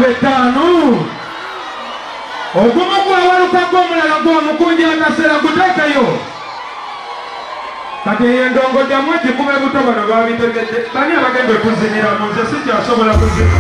5 ogumu gwawalukago omulala gwomukunja akaseera guteekayo kati endongo jammwe gikube buto bano babitegedde bani abagenda okuzinira mu nze sikyasobola kuzina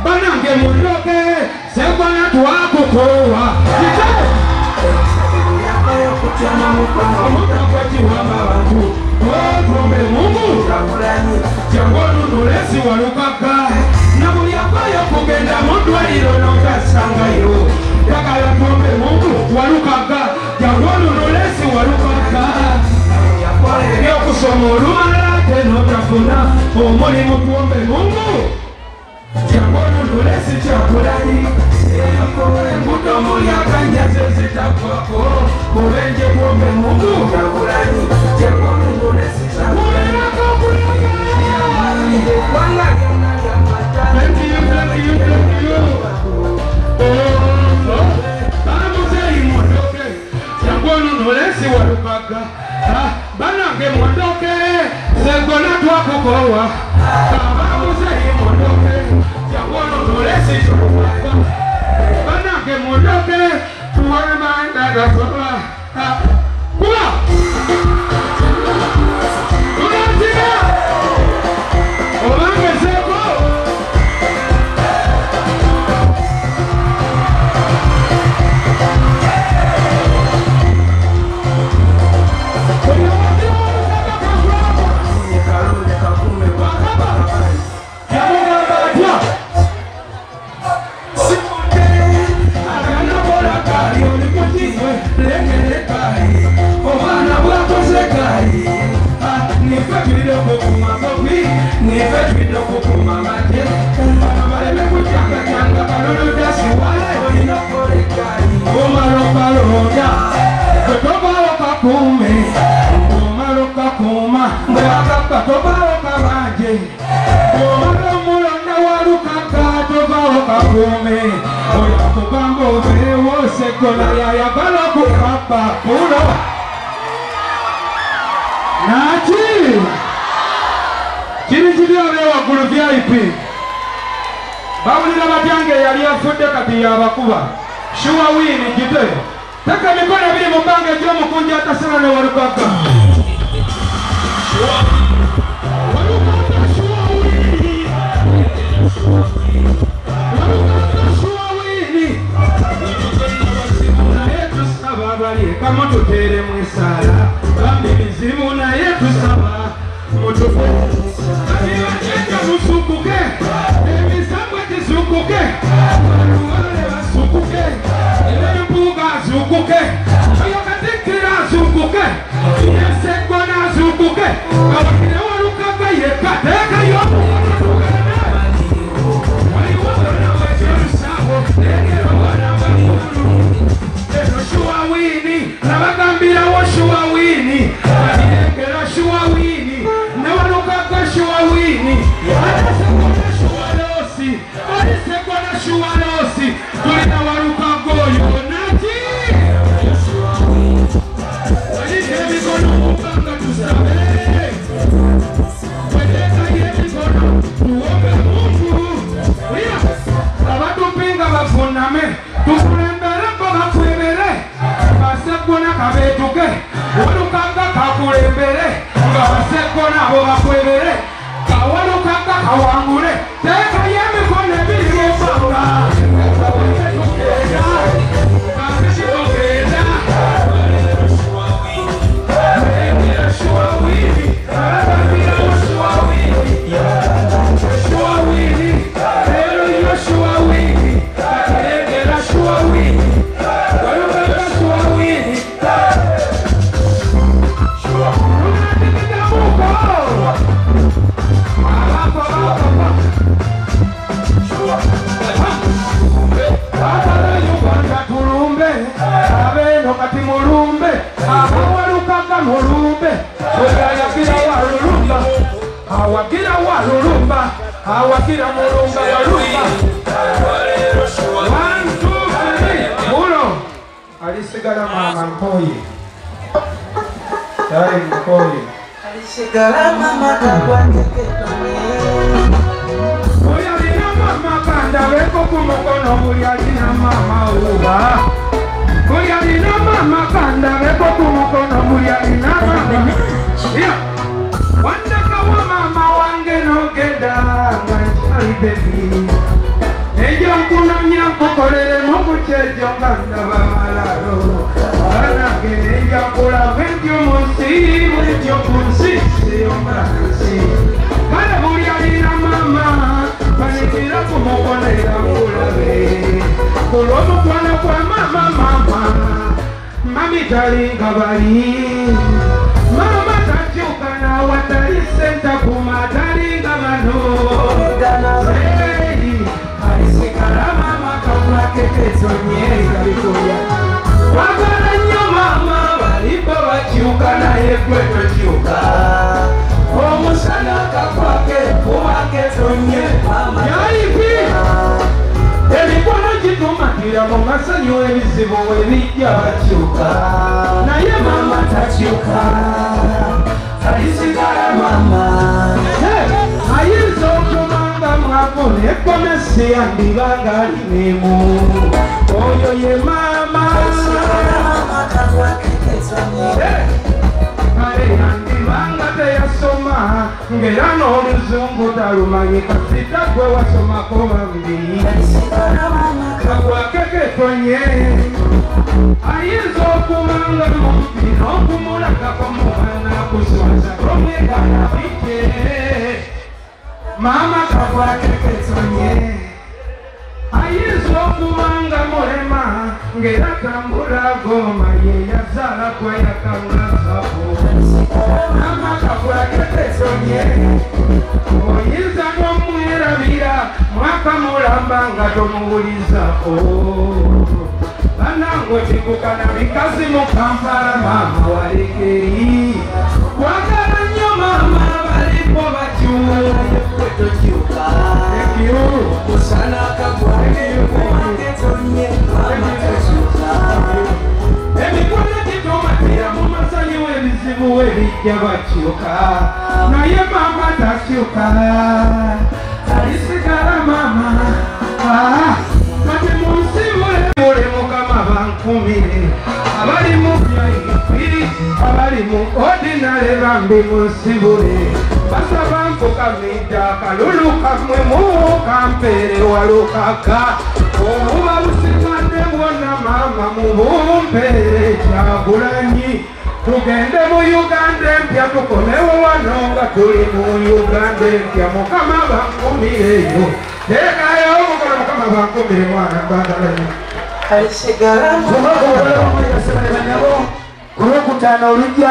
banange mundoke sekwana twakukowa Mungu jangonu nulesi walukaka na mulyakoyo kugenda mudwaliro nogasangayo takala tuombe Mungu walukaka jangonu nulesi walukaka yokusoma olumalate notafuna omulimu tuombe Mungu jangonu nulesi kyakulani embuto mulyakanjaze zitakwako mubenje tuombe Mungu kyakulani jangonu nulesi kyakulani banange mondoke segona twakukowa bamuzeyi mondoke jangono nolesi twakukowa banange mondoke tuwane bandagakowa kuba tunatina obange seko bawulira batyange yali afudde kati yabakuba shuwa wini gite taka mikono biri mu bbanga egy'omukunja atasala ne walukaka naye tusaba balekamu tuteere mu esaala bambi bizibu naye tusaba mutufe abibajenga musukuke emisambwe gisukuke aluwale basukuke empuga azukuke oyo katikkira azukuke esegona azukuke abakire walukaka yekka teekayo shuwawini nabagambirawo shuwawini abirekera shuwawini newalukaka shuwawini alisekona shuwalosi alisekona shuwalosi tulina walukago yona wakira mulunga waluka. 1, 2, 3. Mulo. Alisigala mama Mpoyi. Tayari Mpoyi. Alisigala mama kakwakeketonye. Buli alina mama kandabeko ku mukono, buli alina mama uba. Buli alina mama kandabeko ku mukono, buli alina mama. Wandaka wa mama wange nogenda nga nkyali bebi. Ejo nkunonya nkukolere mukukyejjo nga ndaba malalo. Banange nejja kulaba entyo mu nsi, bwentyo ku nsi siyombansi. Kale buli alina mama banikira ku mukono era nkulabe. Ku lw'omukwano gwa mama mami talinga bali. Mama takyuka n'awatali senta kuma talinga bano. Alisigala mama kakwakeketonye kalikoya. Wagala nnyo mama balipo bakyuka naye gwe tokyuka. Omusana kakwake kuwaketonye yaipi. Emikono gitumatira mu masanyu ebizibu ebijja bakyuka. Naye mama takyuka. Alisigala mama. Ayinza okumanga mwavu nekomesi yandibanga alinemu. Oyo ye mama. Kale yandibanga teyasoma ng'era n'oluzungu talumanyi, kasita gwe wasomako bambi. Kakwakeketonye ayinza okumanga mumpi n'okumulagako mwana kuswaza omwegana bike. Mama kakwakeketonye ayinza okubanga mulema ng'era tambula goma ye yazaala kweyakangazako. Mama kakwakeketonye oyinza n'omwerabira mwaka mulamba nga tomuwulizako. Banange tikukana bikazi mu Kampala mama walekeri. Wagala nnyo mama balipo bakyuka. Kusana kakwaketonye mama takyuka. Emikono gitumatira mu masanyu ebizibu ebijja bakyuka. Naye mama takyuka. Alisigala mama. Kati mu nsi mule Mukama bankumire. Abali mu VIP, abali mu ordinary bambi musibule. Basaba nfukamidde akalulu kamwe mukampeere walukaka. Obuba busigadde bwonna mama mubumpeere Kyagulanyi. Tugende mu Uganda empya tukomewo wano nga tuli mu Uganda empya. Mukama bankumireyo. Teekayo omukono Mukama bankumire mwana Mbandalani. Alisigala mama. Ku Lwokutaano olujja